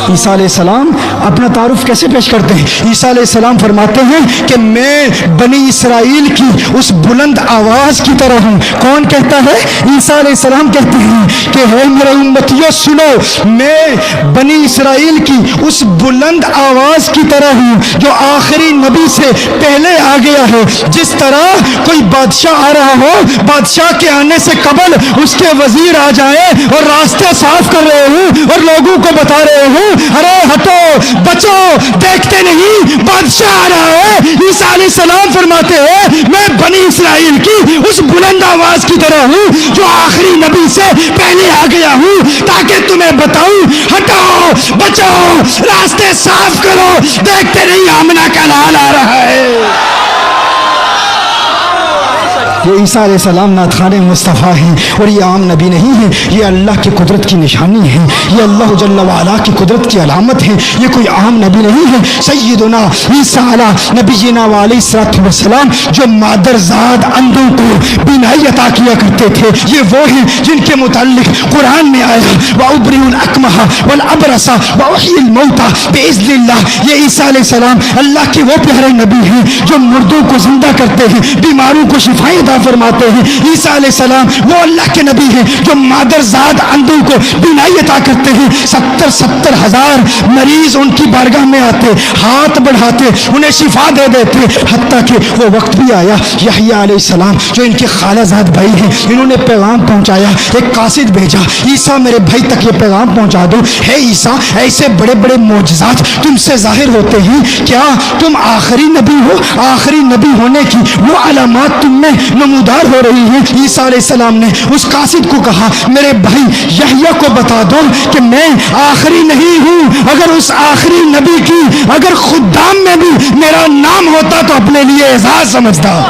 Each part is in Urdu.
عیسیٰ علیہ السلام اپنا تعارف کیسے پیش کرتے ہیں؟ عیسیٰ علیہ السلام فرماتے ہیں کہ میں بنی اسرائیل کی اس بلند آواز کی طرح ہوں۔ کون کہتا ہے؟ عیسیٰ علیہ السلام کہتے ہیں کہ ہے میرے امتیوں سنو، میں بنی اسرائیل کی اس بلند آواز کی طرح ہوں جو آخری نبی سے پہلے آ گیا ہے۔ جس طرح کوئی بادشاہ آ رہا ہو، بادشاہ کے آنے سے قبل اس کے وزیر آ جائیں اور راستے صاف کر رہے ہوں اور لوگوں کو بتا رہے ہوں ارے ہٹو بچو، دیکھتے نہیں بادشاہ آ رہا ہے۔ عیسیٰ علیہ السلام فرماتے ہیں میں بنی اسرائیل کی اس بلند آواز کی طرح ہوں جو آخری نبی سے پہلے آ گیا ہوں، تاکہ تمہیں بتاؤں ہٹو بچو، راستے صاف کرو، دیکھتے نہیں آمنہ کا لال آ رہا ہے۔ یہ عیسیٰ علیہ السلام نعت مصطفیٰ ہیں اور یہ عام نبی نہیں ہیں، یہ اللہ کی قدرت کی نشانی ہے، یہ اللہ جل وعلا کی قدرت کی علامت ہے، یہ کوئی عام نبی نہیں ہے۔ سیدنا عیسیٰ علیہ نبینا علیہ الصلوۃ والسلام جو مادر زاد اندھوں کو بینائی عطا کیا کرتے تھے، یہ وہ ہیں جن کے متعلق قرآن میں آیا وَأُبْرِئُ الْأَكْمَحَ وَالْأَبْرَصَ وَأُحْيِي الْمَوْتَى بِإِذْنِ اللَّهِ۔ یہ عیسیٰ علیہ السلام اللہ کے وہ پیارے نبی ہیں جو مردوں کو زندہ کرتے ہیں، بیماروں کو شفائیں فرماتے ہیں۔ عیسیٰ علیہ السلام وہ اللہ کے نبی ہیں جو مادر زاد اندھوں کو بینائی عطا کرتے ہیں۔ 70 ہزار مریض ان کی بارگاہ میں آتے، ہاتھ بڑھاتے، انہیں شفا دے دیتے، حتیٰ کہ وہ وقت بھی آیا یحییٰ علیہ السلام جو ان کے خالہ زاد بھائی ہیں، انہوں نے پیغام پہنچایا، ایک قاصد بھیجا، عیسیٰ میرے بھائی تک یہ پیغام پہنچا دو، ہے عیسیٰ ایسے بڑے بڑے معجزات تم سے ظاہر ہوتے ہیں، کیا تم آخری نبی ہو؟ آخری نبی ہونے کی وہ علامات تم میں نمودار ہو رہی ہیں۔ عیسیٰ علیہ السلام نے اس قاصد کو کہا میرے بھائی یحییٰ کو بتا دو کہ میں آخری نہیں ہوں، اگر اس آخری نبی کی اگر خدام میں بھی میرا نام ہوتا تو اپنے لیے اعزاز سمجھتا۔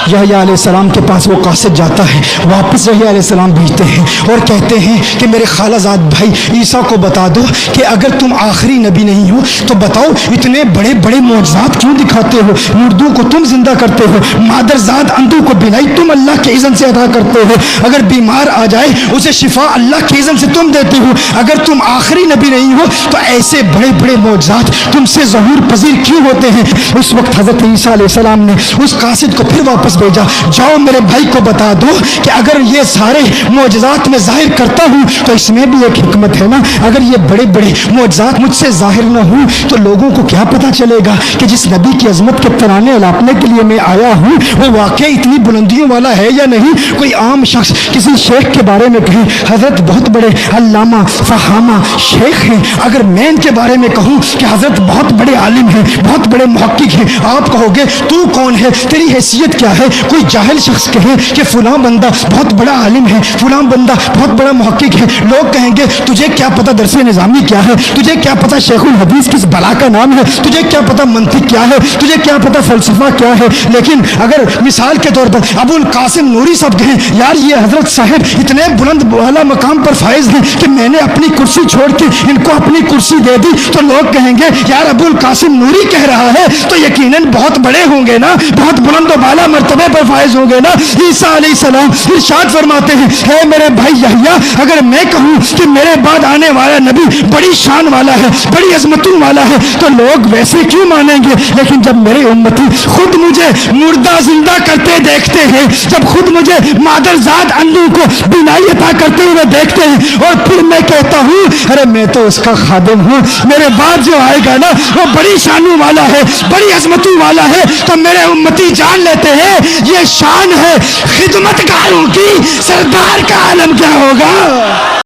یحییٰ علیہ السلام کے پاس وہ قاصد جاتا ہے، واپس یحییٰ علیہ السلام بھیجتے ہیں اور کہتے ہیں کہ میرے خالہ زاد بھائی عیسیٰ کو بتا دو کہ اگر تم آخری نبی نہیں ہو تو بتاؤ اتنے بڑے بڑے معجزات کیوں دکھاتے ہو؟ مردوں کو تم زندہ کرتے ہو، مادر زاد اندھوں کو بینائی تم اللہ کے اذن سے عطا کرتے ہو، اگر بیمار آ جائے اسے شفا اللہ کے اذن سے تم دیتے ہو، اگر تم آخری نبی نہیں ہو تو ایسے بڑے بڑے معجزات تم سے ظہور پذیر کیوں ہوتے ہیں؟ اس وقت حضرت عیسیٰ علیہ السلام نے اس قاصد کو پھر واپس بھیجا، جاؤ میرے بھائی کو بتا دو کہ اگر یہ سارے معجزات میں ظاہر کرتا ہوں تو اس میں بھی ایک حکمت ہے نا، اگر یہ بڑے بڑے معجزات مجھ سے ظاہر نہ ہوں تو لوگوں کو کیا پتا چلے گا کہ جس نبی کی عظمت کے ترانے الاپنے کے لیے میں آیا ہوں وہ واقعی اتنی بلندیوں والا ہے یا نہیں؟ کوئی عام شخص کسی شیخ کے بارے میں کہے حضرت بہت بڑے علامہ فہامہ شیخ ہیں، اگر میں ان کے بارے میں کہوں کہ حضرت بہت بڑے عالم ہیں، بہت بڑے محقق ہیں، آپ کہو گے تو کون ہے، تیری حیثیت کیا ہے؟ کوئی جاہل شخص کہے کہ فلاں بندہ بہت بڑا عالم ہے، فلاں بندہ بہت بڑا محقق ہے، لوگ کہیں گے تجھے کیا پتا درس نظامی کیا ہے، تجھے کیا پتا شیخ الحدیث کس بلا کا نام ہے، تجھے کیا پتا منطق کیا ہے، تجھے کیا پتا فلسفہ کیا ہے۔ لیکن اگر مثال کے طور پر ابو القاسم نوری صاحب کہیں یار یہ حضرت صاحب اتنے بلند والا مقام پر فائز ہیں کہ میں نے اپنی کرسی چھوڑ کے ان کو اپنی کرسی دے دی، تو لوگ کہیں گے یار ابو القاسم نوری کہہ رہا ہے تو یقیناً بہت بڑے ہوں گے نا، بہت بلند و بالا مرتبے پر فائز ہوں گے نا۔ عیسیٰ علیہ السلام ارشاد فرماتے ہیں ہے میرے بھائی یحییٰ اگر میں کہوں کہ میرے بعد آنے والا نبی بڑی شان والا ہے، بڑی عظمتوں والا ہے تو لوگ ویسے کیوں مانیں گے؟ لیکن جب میرے امتی خود مجھے مردہ زندہ کرتے دیکھتے ہیں، جب خود مجھے مادر زاد اندھوں کو بینائی عطا کرتے ہوئے دیکھتے ہیں اور پھر میں کہتا ہوں ارے میں تو اس کا خادم ہوں، میرے بعد جو آئے گا نا وہ بڑی شانوں والا ہے، بڑی عظمتوں والا ہے، تو میرے امتی جان لیتے ہیں یہ شان ہے خدمت گاروں کی، سردار کا عالم کیا ہوگا۔